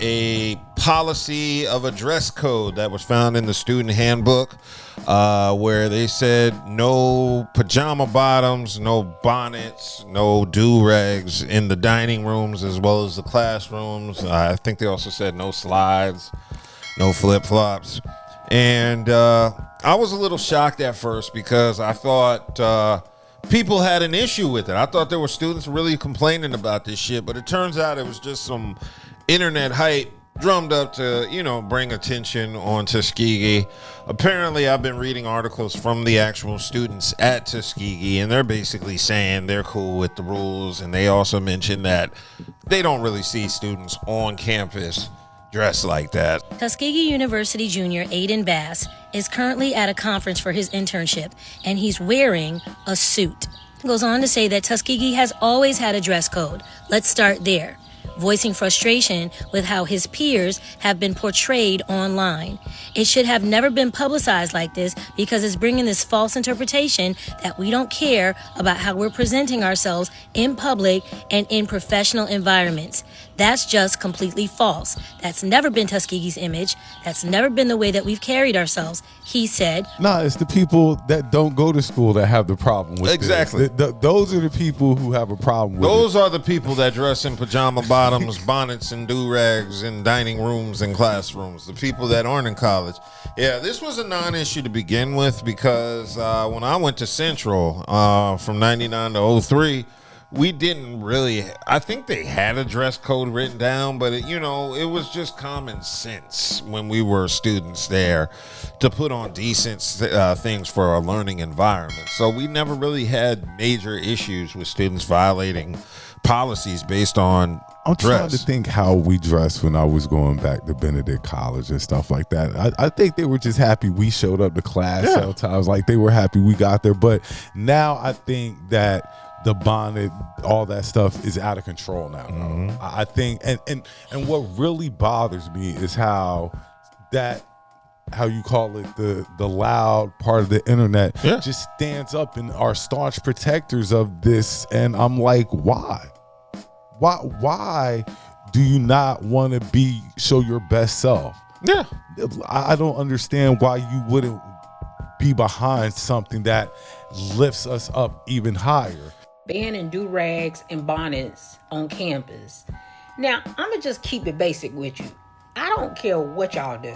a policy of a dress code that was found in the student handbook, where they said no pajama bottoms, no bonnets, no durags in the dining rooms as well as the classrooms. I think they also said no slides, no flip-flops. And I was a little shocked at first because I thought people had an issue with it. I thought there were students really complaining about this shit, but it turns out it was just some internet hype drummed up to, bring attention on Tuskegee. Apparently, I've been reading articles from the actual students at Tuskegee, and they're basically saying they're cool with the rules, and they also mentioned that they don't really see students on campus dressed like that. Tuskegee University junior Aiden Bass is currently at a conference for his internship, and he's wearing a suit. He goes on to say that Tuskegee has always had a dress code. Let's start there, voicing frustration with how his peers have been portrayed online. It should have never been publicized like this because it's bringing this false interpretation that we don't care about how we're presenting ourselves in public and in professional environments. That's just completely false. That's never been Tuskegee's image. That's never been the way that we've carried ourselves, he said. Nah, it's the people that don't go to school that have the problem with Exactly. this. Those are the people who have a problem with Those are the people that dress in pajama bottoms, bonnets, and do-rags in dining rooms and classrooms. The people that aren't in college. Yeah, this was a non-issue to begin with because when I went to Central from 99 to 03, we didn't really, I think they had a dress code written down, but it was just common sense when we were students there to put on decent things for our learning environment. So we never really had major issues with students violating policies based on I'm dress. trying to think how we dressed when I was going back to Benedict College and stuff like that. I think they were just happy we showed up to class sometimes. Like they were happy we got there. But now I think that the bonnet, all that stuff is out of control now. Mm-hmm. I think, and what really bothers me is how you call it, the loud part of the internet just stands up and are staunch protectors of this. And I'm like, why do you not want to show your best self? Yeah. I don't understand why you wouldn't be behind something that lifts us up even higher. Banning durags and bonnets on campus. Now, I'm going to just keep it basic with you. I don't care what y'all do.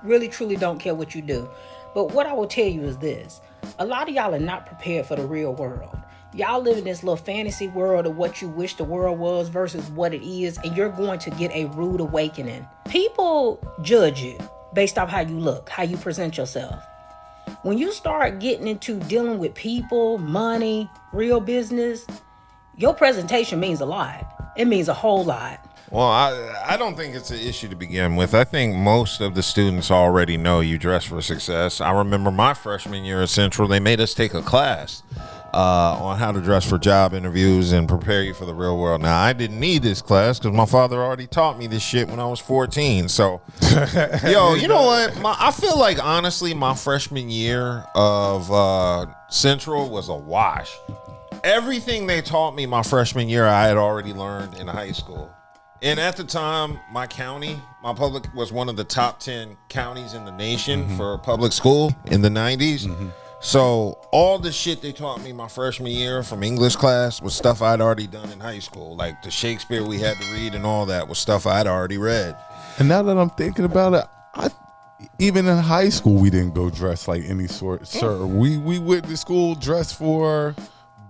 Really, truly don't care what you do. But what I will tell you is this. A lot of y'all are not prepared for the real world. Y'all live in this little fantasy world of what you wish the world was versus what it is, and you're going to get a rude awakening. People judge you based off how you look, how you present yourself. When you start getting into dealing with people, money, real business, your presentation means a lot. It means a whole lot. Well, I don't think it's an issue to begin with. I think most of the students already know you dress for success. I remember my freshman year at Central, they made us take a class on how to dress for job interviews and prepare you for the real world. Now, I didn't need this class because my father already taught me this shit when I was 14. So, you know what? I feel like, honestly, my freshman year of Central was a wash. Everything they taught me my freshman year, I had already learned in high school. And at the time, my county, my public, was one of the top 10 counties in the nation for public school in the 90s. Mm-hmm. So all the shit they taught me my freshman year from English class was stuff I'd already done in high school. Like the Shakespeare we had to read and all that was stuff I'd already read. And now that I'm thinking about it, even in high school, we didn't go dressed like any sort. Sir, we went to school dressed for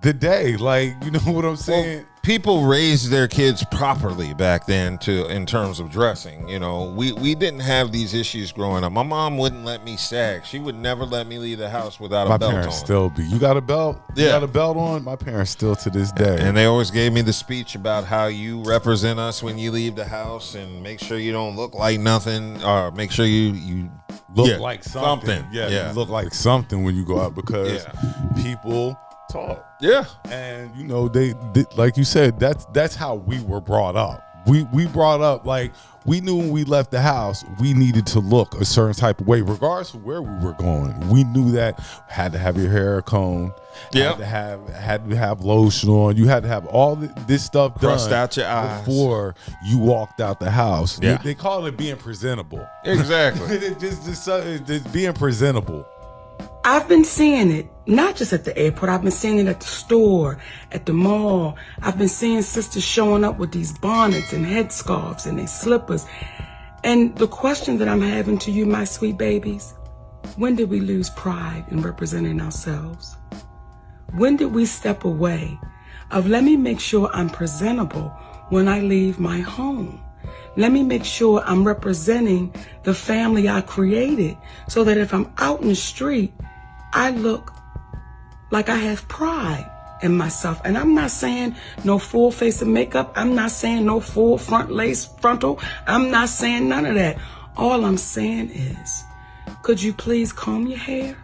the day. Like, you know what I'm saying? Well, people raised their kids properly back then in terms of dressing. You know, we didn't have these issues growing up. My mom wouldn't let me sag. She would never let me leave the house without a belt on. My parents still be. You got a belt? Yeah. You got a belt on? My parents still to this day. And they always gave me the speech about how you represent us when you leave the house and make sure you don't look like nothing, or make sure you look like something. Yeah. You look like something when you go out because people talk. Yeah. And they like you said, that's how we were brought up. We brought up, like, we knew when we left the house, we needed to look a certain type of way, regardless of where we were going. We knew that had to have your hair comb, Yep. had to have lotion on. You had to have all this stuff Crust done out your eyes before you walked out the house. Yeah. They call it being presentable. Exactly. It's being presentable. I've been seeing it, not just at the airport. I've been seeing it at the store, at the mall. I've been seeing sisters showing up with these bonnets and headscarves and their slippers. And the question that I'm having to you, my sweet babies, when did we lose pride in representing ourselves? When did we step away of, let me make sure I'm presentable when I leave my home? Let me make sure I'm representing the family I created so that if I'm out in the street, I look like I have pride in myself. And I'm not saying no full face of makeup. I'm not saying no full front lace frontal. I'm not saying none of that. All I'm saying is, could you please comb your hair?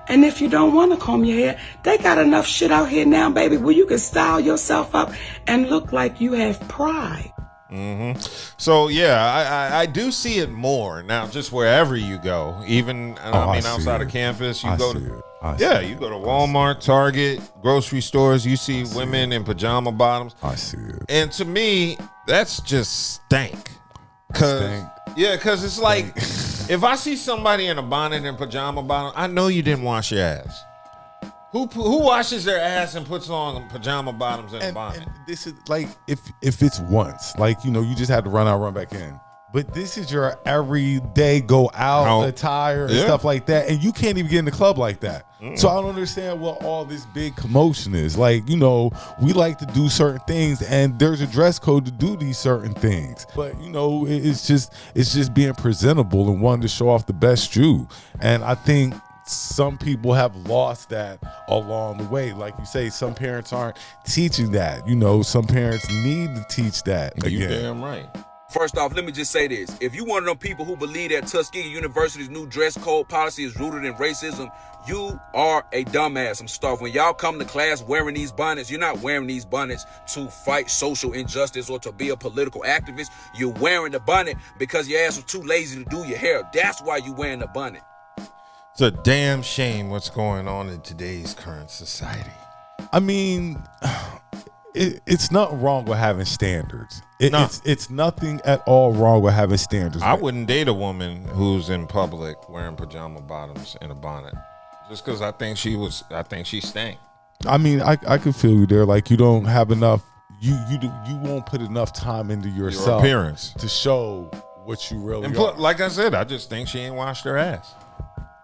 And if you don't want to comb your hair, they got enough shit out here now, baby, where you can style yourself up and look like you have pride. Mm-hmm. So yeah, I do see it more now. Just wherever you go, even outside of campus, you go to you go to Walmart, Target, grocery stores. You see women in pajama bottoms. I see it, and to me, that's just stank. Cause it's like if I see somebody in a bonnet and pajama bottom, I know you didn't wash your ass. Who washes their ass and puts on pajama bottoms and a bonnet? And this is like if it's once, like, you just had to run out, run back in. But this is your everyday go out attire and stuff like that, and you can't even get in the club like that. So I don't understand what all this big commotion is. Like, we like to do certain things, and there's a dress code to do these certain things. But it's just being presentable and wanting to show off the best you. And I think some people have lost that along the way. Like you say, some parents aren't teaching that. Some parents need to teach that again. You damn right. First off, let me just say this. If you one of them people who believe that Tuskegee University's new dress code policy is rooted in racism, you are a dumbass. I'm starved. When y'all come to class wearing these bonnets, you're not wearing these bonnets to fight social injustice or to be a political activist. You're wearing the bonnet because your ass was too lazy to do your hair. That's why you're wearing the bonnet. It's a damn shame what's going on in today's current society. I mean, it's nothing wrong with having standards. It's nothing at all wrong with having standards. I wouldn't date a woman who's in public wearing pajama bottoms and a bonnet, just because I think she stank. I mean, I could feel you there. Like, you don't have enough. You won't put enough time into yourself, your appearance, to show what you really are. Like I said, I just think she ain't washed her ass.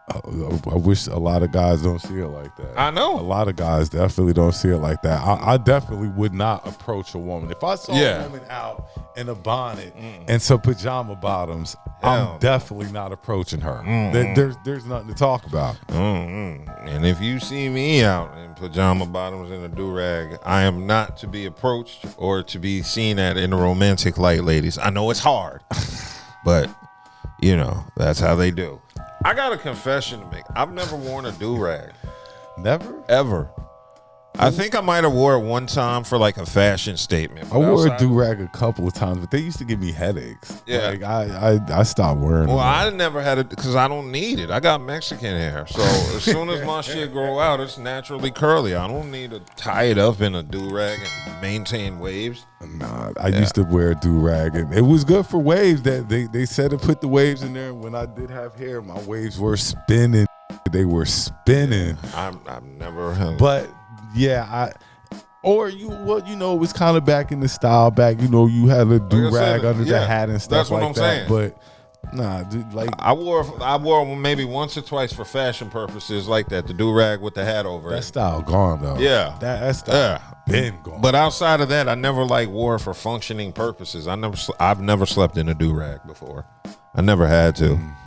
I wish a lot of guys don't see it like that. I know. A lot of guys definitely don't see it like that. I definitely would not approach a woman. If I saw a woman out in a bonnet and some pajama bottoms, I'm definitely not approaching her. There's nothing to talk about. And if you see me out in pajama bottoms and a durag, I am not to be approached or to be seen at in a romantic light, ladies. I know it's hard, but that's how they do. I got a confession to make. I've never worn a do-rag. Never? Ever. I think I might have wore it one time for like a fashion statement. I wore a do-rag a couple of times, but they used to give me headaches. Yeah. Like, I stopped wearing them. Well, I never had it because I don't need it. I got Mexican hair. So as soon as my shit grow out, it's naturally curly. I don't need to tie it up in a do-rag and maintain waves. Nah, I used to wear a do-rag, and it was good for waves. That they said to put the waves in there. When I did have hair, my waves were spinning. They were spinning. I've never had. But yeah, it was kind of back in the style. Back, you had a do-rag under the hat and stuff like that. That's what I'm saying. But nah, dude, like I wore maybe once or twice for fashion purposes like that. The do-rag with the hat over it. That style gone though. Yeah, that style been gone. But outside of that, I never wore it for functioning purposes. I've never slept in a do-rag before. I never had to.